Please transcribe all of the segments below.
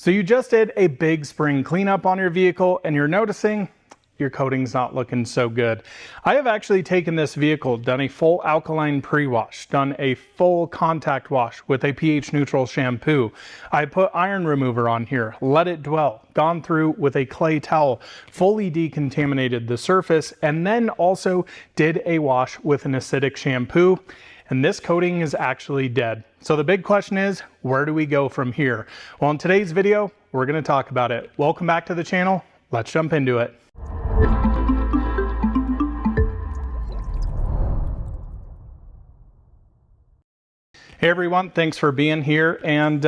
So you just did a big spring cleanup on your vehicle and you're noticing your coating's not looking so good. I have actually taken this vehicle, done a full alkaline pre-wash, done a full contact wash with a pH neutral shampoo. I put iron remover on here, let it dwell, gone through with a clay towel, fully decontaminated the surface, and then also did a wash with an acidic shampoo. And this coating is actually dead. So the big question is, where do we go from here? Well, in today's video, we're going to talk about it. Welcome back to the channel. Let's jump into it. Hey everyone, thanks for being here. And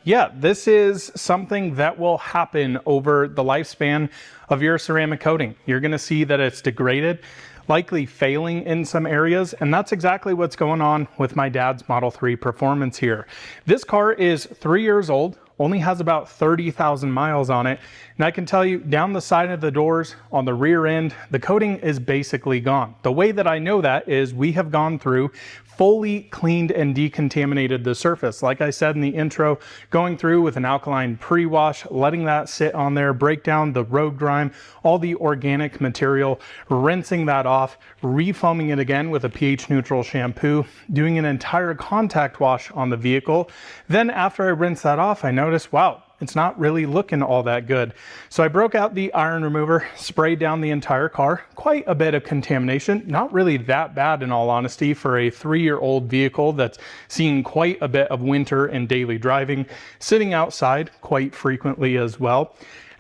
yeah, this is something that will happen over the lifespan of your ceramic coating. You're going to see that it's degraded, likely failing in some areas, and that's exactly what's going on with my dad's Model 3 Performance here. This car is 3 years old, only has about 30,000 miles on it, and I can tell you down the side of the doors, on the rear end, the coating is basically gone. The way that I know that is we have gone through, fully cleaned and decontaminated the surface. Like I said in the intro, going through with an alkaline pre-wash, letting that sit on there, break down the road grime, all the organic material, rinsing that off, refoaming it again with a pH neutral shampoo, doing an entire contact wash on the vehicle. Then after I rinse that off, I noticed, wow, it's not really looking all that good. So I broke out the iron remover, sprayed down the entire car, quite a bit of contamination, not really that bad in all honesty for a 3-year-old vehicle that's seen quite a bit of winter and daily driving, sitting outside quite frequently as well.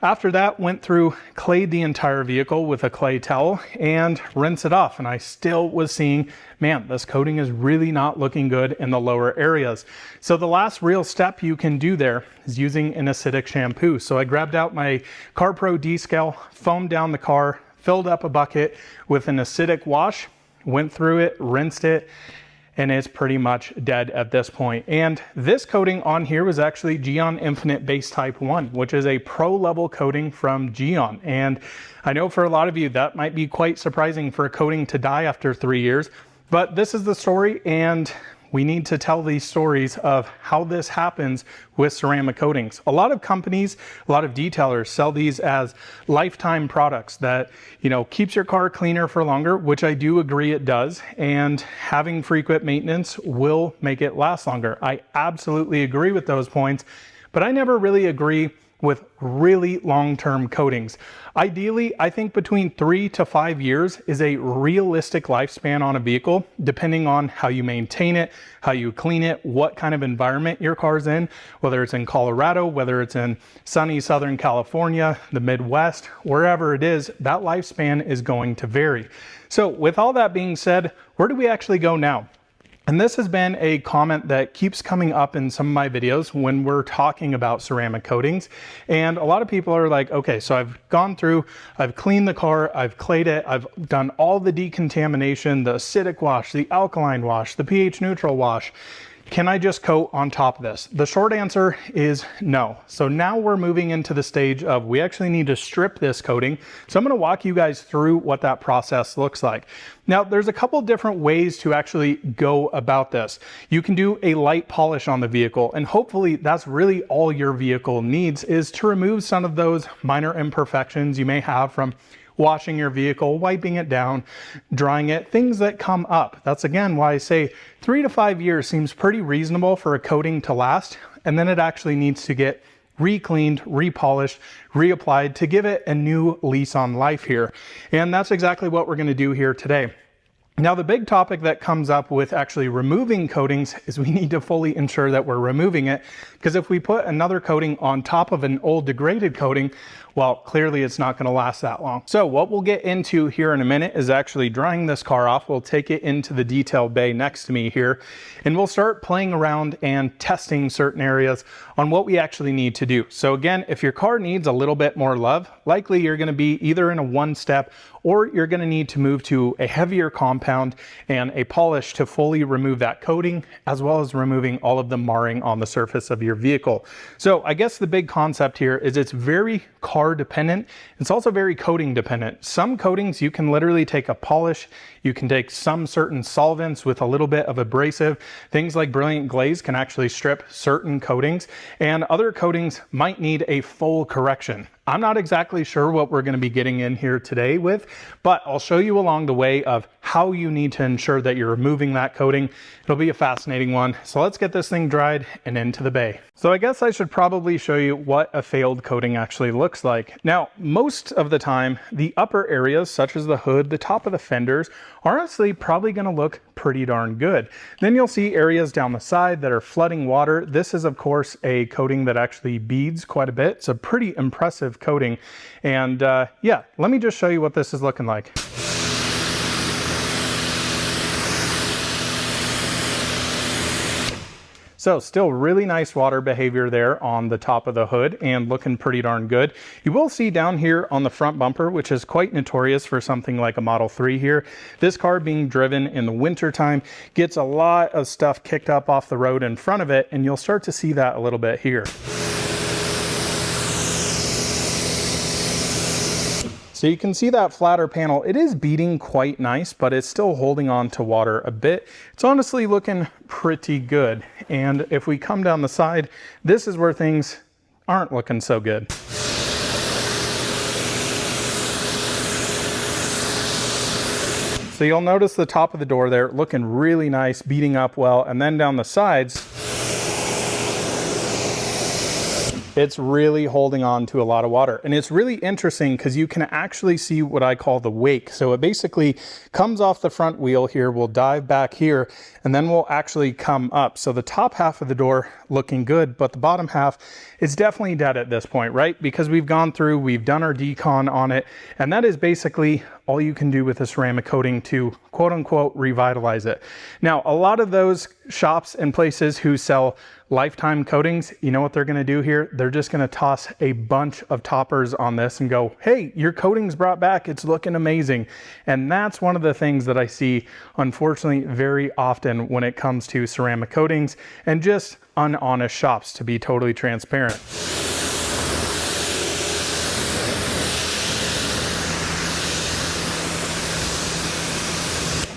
After that, went through, clayed the entire vehicle with a clay towel and rinsed it off. And I still was seeing, man, this coating is really not looking good in the lower areas. So the last real step you can do there is using an acidic shampoo. So I grabbed out my CarPro D-Scale, foamed down the car, filled up a bucket with an acidic wash, went through it, rinsed it, and it's pretty much dead at this point. And this coating on here was actually Geon Infinite Base Type 1, which is a pro level coating from Geon. And I know for a lot of you that might be quite surprising for a coating to die after 3 years, but this is the story, and we need to tell these stories of how this happens with ceramic coatings. A lot of companies, a lot of detailers sell these as lifetime products that, you know, keeps your car cleaner for longer, which I do agree it does. And having frequent maintenance will make it last longer. I absolutely agree with those points, but I never really agree with really long-term coatings. Ideally, I think between 3 to 5 years is a realistic lifespan on a vehicle, depending on how you maintain it, how you clean it, what kind of environment your car's in, whether it's in Colorado, whether it's in sunny Southern California, the Midwest, wherever it is, that lifespan is going to vary. So with all that being said, where do we actually go now? And this has been a comment that keeps coming up in some of my videos when we're talking about ceramic coatings. And a lot of people are like, okay, so I've gone through, I've cleaned the car, I've clayed it, I've done all the decontamination, the acidic wash, the alkaline wash, the pH neutral wash. Can I just coat on top of this? The short answer is no. So now we're moving into the stage of we actually need to strip this coating. So I'm going to walk you guys through what that process looks like. Now, there's a couple different ways to actually go about this. You can do a light polish on the vehicle, and hopefully that's really all your vehicle needs, is to remove some of those minor imperfections you may have from washing your vehicle, wiping it down, drying it, things that come up. That's again why I say 3 to 5 years seems pretty reasonable for a coating to last, and then it actually needs to get re-cleaned, repolished, reapplied to give it a new lease on life here. And that's exactly what we're going to do here today. Now, the big topic that comes up with actually removing coatings is we need to fully ensure that we're removing it, because if we put another coating on top of an old degraded coating, well, clearly it's not going to last that long. So what we'll get into here in a minute is actually drying this car off. We'll take it into the detail bay next to me here, and we'll start playing around and testing certain areas on what we actually need to do. So again, if your car needs a little bit more love, likely you're going to be either in a one-step or you're going to need to move to a heavier compound and a polish to fully remove that coating, as well as removing all of the marring on the surface of your vehicle. So I guess the big concept here is it's very car dependent. It's also very coating dependent. Some coatings you can literally take a polish, you can take some certain solvents with a little bit of abrasive. Things like Brilliant Glaze can actually strip certain coatings. and other coatings might need a full correction. I'm not exactly sure what we're going to be getting in here today with, but I'll show you along the way of how you need to ensure that you're removing that coating. It'll be a fascinating one. So let's get this thing dried and into the bay. So I guess I should probably show you what a failed coating actually looks like. Now, most of the time, the upper areas, such as the hood, the top of the fenders, are honestly probably going to look pretty darn good. Then you'll see areas down the side that are flooding water. This is, of course, a coating that actually beads quite a bit. It's a pretty impressive coating. And yeah, let me just show you what this is looking like. So still really nice water behavior there on the top of the hood and looking pretty darn good. You will see down here on the front bumper, which is quite notorious for something like a Model 3 here. This car being driven in the winter time gets a lot of stuff kicked up off the road in front of it, and you'll start to see that a little bit here. So you can see that flatter panel, it is beading quite nice, but it's still holding on to water a bit. It's honestly looking pretty good. And if we come down the side, this is where things aren't looking so good. So you'll notice the top of the door there looking really nice, beading up well, and then down the sides, it's really holding on to a lot of water. And it's really interesting because you can actually see what I call the wake. So it basically comes off the front wheel here, we'll dive back here, and then we'll actually come up. So the top half of the door looking good, but the bottom half is definitely dead at this point, right? Because we've gone through, we've done our decon on it, and that is basically all you can do with a ceramic coating to quote unquote revitalize it. Now, a lot of those shops and places who sell lifetime coatings, you know what they're gonna do here? They're just gonna toss a bunch of toppers on this and go, hey, your coating's brought back, it's looking amazing. And that's one of the things that I see, unfortunately, very often when it comes to ceramic coatings and just unhonest shops, to be totally transparent.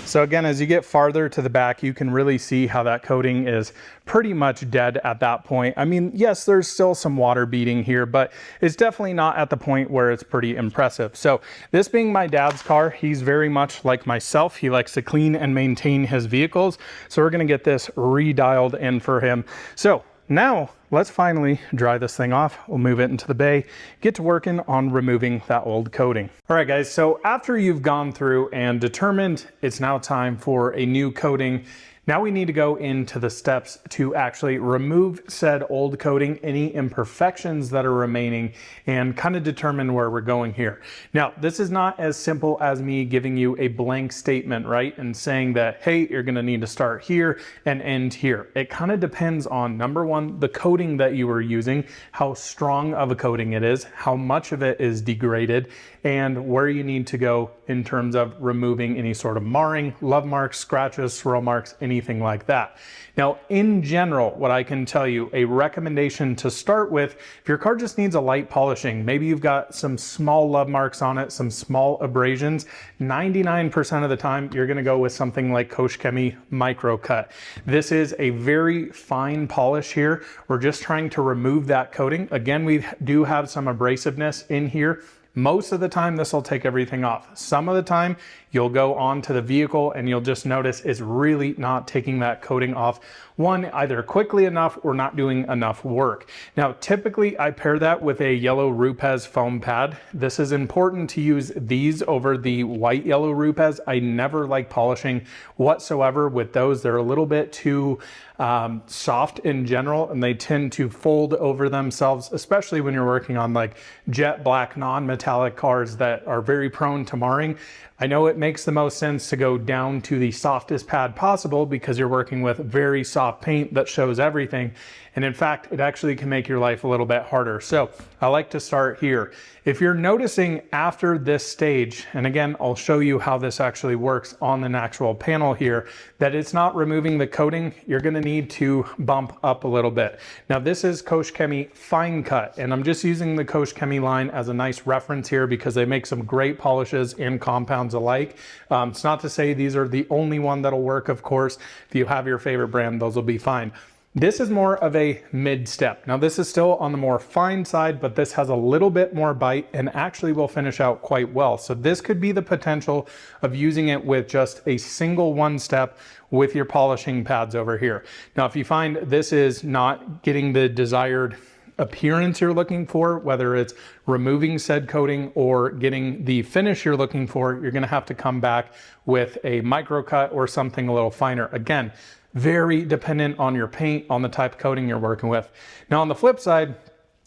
So again, as you get farther to the back, you can really see how that coating is pretty much dead at that point. I mean, yes, there's still some water beading here, but it's definitely not at the point where it's pretty impressive. So this being my dad's car, he's very much like myself. He likes to clean and maintain his vehicles. So we're gonna get this redialed in for him. So now let's finally dry this thing off. We'll move it into the bay, get to working on removing that old coating. All right, guys, so after you've gone through and determined it's now time for a new coating, now we need to go into the steps to actually remove said old coating, any imperfections that are remaining, and kind of determine where we're going here. Now, this is not as simple as me giving you a blank statement, right? And saying that, hey, you're gonna need to start here and end here. It kind of depends on, number one, the coating that you are using, how strong of a coating it is, how much of it is degraded, and where you need to go in terms of removing any sort of marring, love marks, scratches, swirl marks, anything like that. Now, in general, what I can tell you, a recommendation to start with, if your car just needs a light polishing, maybe you've got some small love marks on it, some small abrasions, 99% of the time, you're gonna go with something like Kosh Chemie Micro Cut. This is a very fine polish here. We're just trying to remove that coating. Again, we do have some abrasiveness in here. Most of the time, this will take everything off. Some of the time, you'll go onto the vehicle and you'll just notice it's really not taking that coating off. One, either quickly enough or not doing enough work. Now, typically I pair that with a yellow Rupes foam pad. This is important to use these over the white yellow Rupes. I never like polishing whatsoever with those. They're a little bit too soft in general, and they tend to fold over themselves, especially when you're working on like jet black non-metallic cars that are very prone to marring. I know it makes the most sense to go down to the softest pad possible because you're working with very soft paint that shows everything. And in fact, it actually can make your life a little bit harder. So I like to start here. If you're noticing after this stage, and again, I'll show you how this actually works on an actual panel here, that it's not removing the coating, you're gonna need to bump up a little bit. Now this is Kosh Chemie Fine Cut, and I'm just using the Kosh Chemie line as a nice reference here because they make some great polishes and compounds alike. It's not to say these are the only one that'll work, of course. If you have your favorite brand, those will be fine. This is more of a mid step. Now this is still on the more fine side, but this has a little bit more bite and actually will finish out quite well. So this could be the potential of using it with just a single one step with your polishing pads over here. Now, if you find this is not getting the desired appearance you're looking for, whether it's removing said coating or getting the finish you're looking for, you're gonna have to come back with a micro cut or something a little finer. Again, very dependent on your paint, on the type of coating you're working with. Now on the flip side,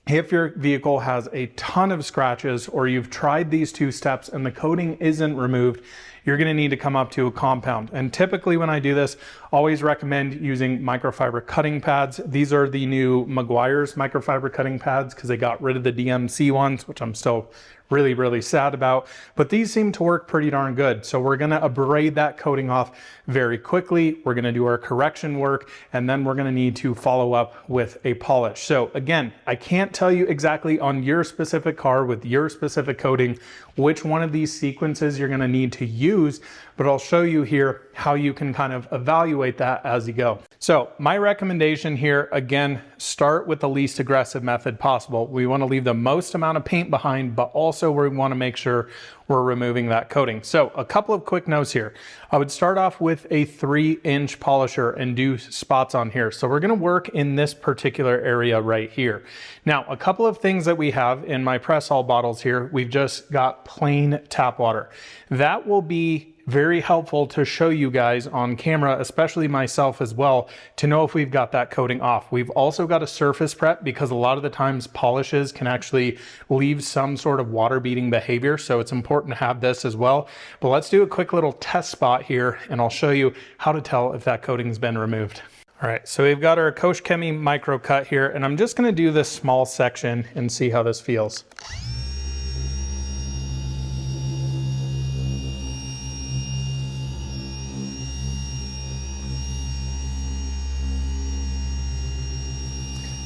if your vehicle has a ton of scratches or you've tried these two steps and the coating isn't removed, you're gonna need to come up to a compound. And typically when I do this, always recommend using microfiber cutting pads. These are the new Meguiar's microfiber cutting pads because they got rid of the DMC ones, which I'm still really sad about, but these seem to work pretty darn good. So we're gonna abrade that coating off very quickly. We're gonna do our correction work, and then we're gonna need to follow up with a polish. So again, I can't tell you exactly on your specific car with your specific coating which one of these sequences you're gonna need to use, but I'll show you here how you can kind of evaluate that as you go. So my recommendation here, again, start with the least aggressive method possible. We wanna leave the most amount of paint behind, but also we wanna make sure we're removing that coating. So a couple of quick notes here. I would start off with a 3-inch polisher and do spots on here. So we're gonna work in this particular area right here. Now, a couple of things that we have in my press-all bottles here, we've just got plain tap water. That will be very helpful to show you guys on camera, especially myself as well, to know if we've got that coating off. We've also got a surface prep because a lot of the times polishes can actually leave some sort of water beading behavior. So it's important to have this as well. But let's do a quick little test spot here and I'll show you how to tell if that coating's been removed. All right, so we've got our Koch Chemie micro cut here and I'm just gonna do this small section and see how this feels.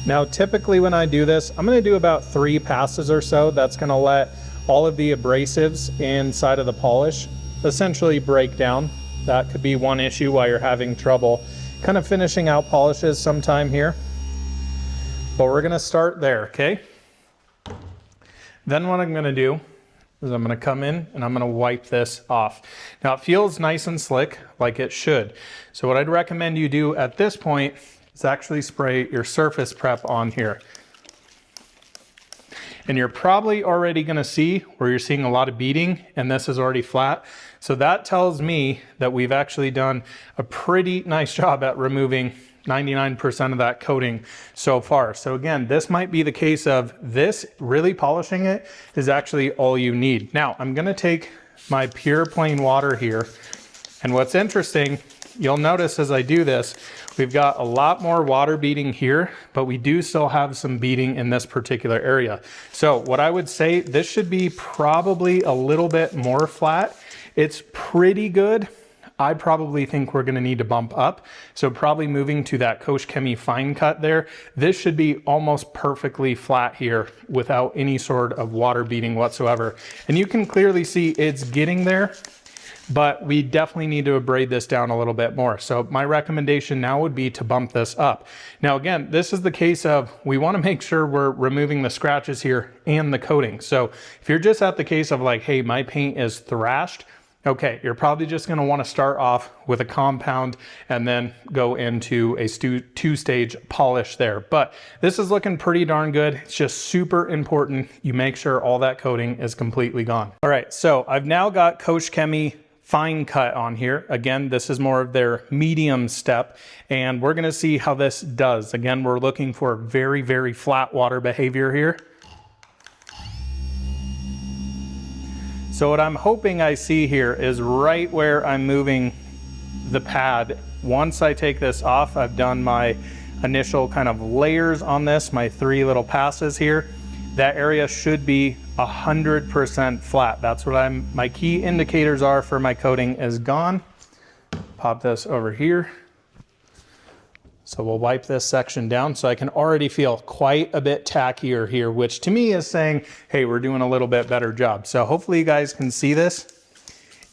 Now, typically when I do this, I'm gonna do about 3 passes or so. That's gonna let all of the abrasives inside of the polish essentially break down. That could be one issue why you're having trouble kind of finishing out polishes sometime here. But we're gonna start there, okay? Then what I'm gonna do is I'm gonna come in and I'm gonna wipe this off. Now it feels nice and slick, like it should. So what I'd recommend you do at this point is actually spray your surface prep on here. And you're probably already gonna see where you're seeing a lot of beading and this is already flat. So that tells me that we've actually done a pretty nice job at removing 99% of that coating so far. So again, this might be the case of this really polishing it is actually all you need. Now I'm gonna take my pure plain water here. And what's interesting, you'll notice as I do this, we've got a lot more water beading here, but we do still have some beading in this particular area. So what I would say, this should be probably a little bit more flat. It's pretty good. I probably think we're gonna need to bump up. So probably moving to that Koch Chemie fine cut there. This should be almost perfectly flat here without any sort of water beading whatsoever. And you can clearly see it's getting there, but we definitely need to abrade this down a little bit more. So my recommendation now would be to bump this up. Now again, this is the case of we wanna make sure we're removing the scratches here and the coating. So if you're just at the case of like, hey, my paint is thrashed, okay, you're probably just gonna wanna start off with a compound and then go into a 2-stage polish there. But this is looking pretty darn good. It's just super important you make sure all that coating is completely gone. All right, so I've now got Koch Chemie fine cut on here. Again, this is more of their medium step, and we're gonna see how this does. Again, we're looking for very flat water behavior here. So what I'm hoping I see here is right where I'm moving the pad. Once I take this off, I've done my initial kind of layers on this, my 3 little passes here. That area should be 100% flat. That's what my key indicators are for my coating is gone. Pop this over here. So we'll wipe this section down so I can already feel quite a bit tackier here, which to me is saying, hey, we're doing a little bit better job. So hopefully you guys can see this.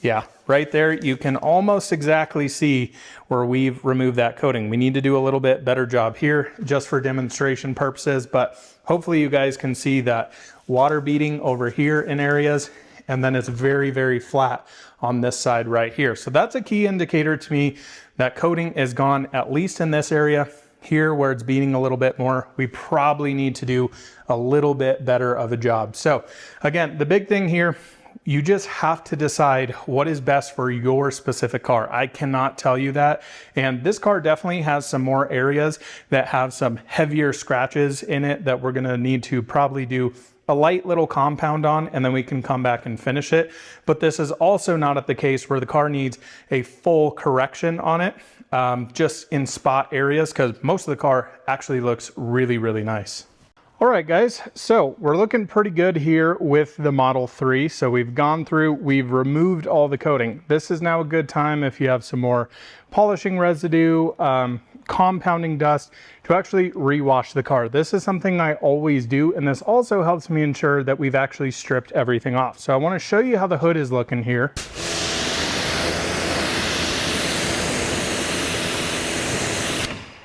Yeah, right there, you can almost exactly see where we've removed that coating. We need to do a little bit better job here just for demonstration purposes, but hopefully you guys can see that water beading over here in areas, and then it's very, very flat on this side right here. So that's a key indicator to me that coating is gone, at least in this area. Here where it's beading a little bit more, we probably need to do a little bit better of a job. So again, the big thing here, you just have to decide what is best for your specific car. I cannot tell you that. And this car definitely has some more areas that have some heavier scratches in it that we're gonna need to probably do a light little compound on, and then we can come back and finish it. But this is also not at the case where the car needs a full correction on it, just in spot areas, because most of the car actually looks really, really nice. All right, guys, so we're looking pretty good here with the Model 3. So we've gone through, we've removed all the coating. This is now a good time if you have some more polishing residue, compounding dust, to actually rewash the car. This is something I always do, and this also helps me ensure that we've actually stripped everything off. So I want to show you how the hood is looking here.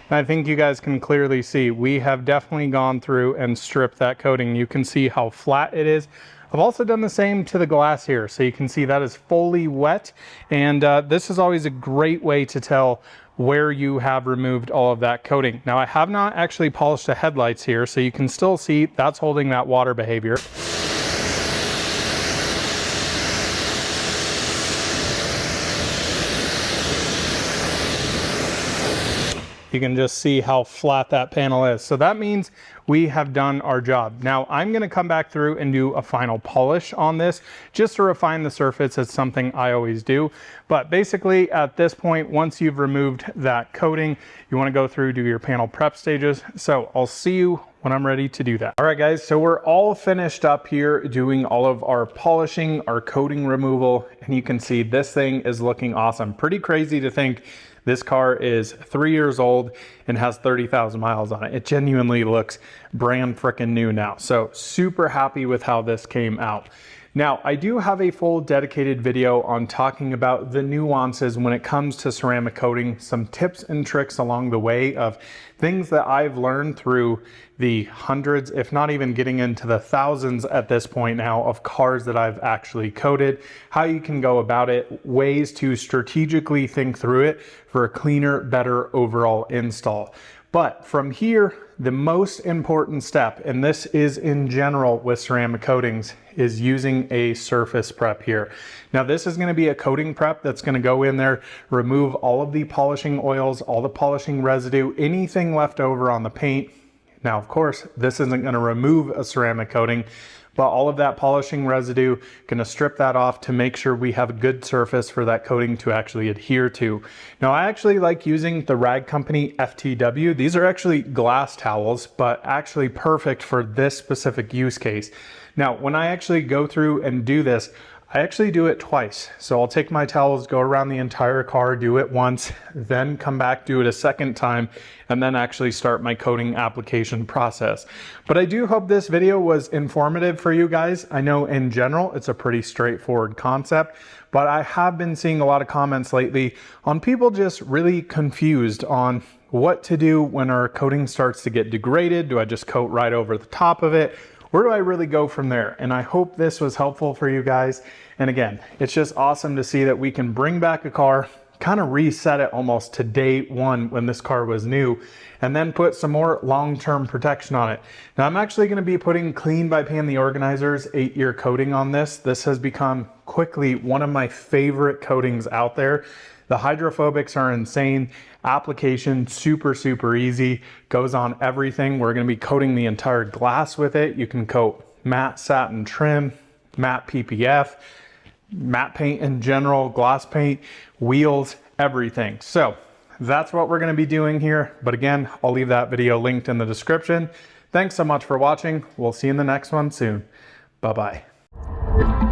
I think you guys can clearly see we have definitely gone through and stripped that coating. You can see how flat it is. I've also done the same to the glass here, so you can see that is fully wet, and this is always a great way to tell where you have removed all of that coating. Now, I have not actually polished the headlights here, so you can still see that's holding that water behavior. You can just see how flat that panel is. So that means we have done our job. Now I'm gonna come back through and do a final polish on this just to refine the surface. It's something I always do. But basically at this point, once you've removed that coating, you wanna go through, do your panel prep stages. So I'll see you when I'm ready to do that. All right, guys, so we're all finished up here doing all of our polishing, our coating removal, and you can see this thing is looking awesome. Pretty crazy to think this car is 3 years old and has 30,000 miles on it. It genuinely looks brand frickin' new now. So super happy with how this came out. Now, I do have a full dedicated video on talking about the nuances when it comes to ceramic coating, some tips and tricks along the way of things that I've learned through the hundreds, if not even getting into the thousands at this point now, of cars that I've actually coated, how you can go about it, ways to strategically think through it for a cleaner, better overall install. But from here, the most important step, and this is in general with ceramic coatings, is using a surface prep here. Now this is going to be a coating prep that's going to go in there, remove all of the polishing oils, all the polishing residue, anything left over on the paint. Now, of course, this isn't going to remove a ceramic coating, but all of that polishing residue, going to strip that off to make sure we have a good surface for that coating to actually adhere to. Now, I actually like using the Rag Company FTW. These are actually glass towels, but actually perfect for this specific use case. Now, when I actually go through and do this, I actually do it twice. So I'll take my towels, go around the entire car, do it once, then come back, do it a second time, and then actually start my coating application process. But I do hope this video was informative for you guys. I know in general, it's a pretty straightforward concept, but I have been seeing a lot of comments lately on people just really confused on what to do when our coating starts to get degraded. Do I just coat right over the top of it? Where do I really go from there? And I hope this was helpful for you guys. And again, it's just awesome to see that we can bring back a car, kind of reset it almost to day one when this car was new, and then put some more long-term protection on it. Now I'm actually going to be putting Clean by Pan the Organizer's 8-year coating on this. This has become quickly one of my favorite coatings out there. The hydrophobics are insane. Application super, super easy. Goes on everything. We're going to be coating the entire glass with it. You can coat matte satin trim, matte PPF, matte paint in general, gloss paint, wheels, everything. So that's what we're going to be doing here. But again, I'll leave that video linked in the description. Thanks so much for watching. We'll see you in the next one soon. Bye-bye.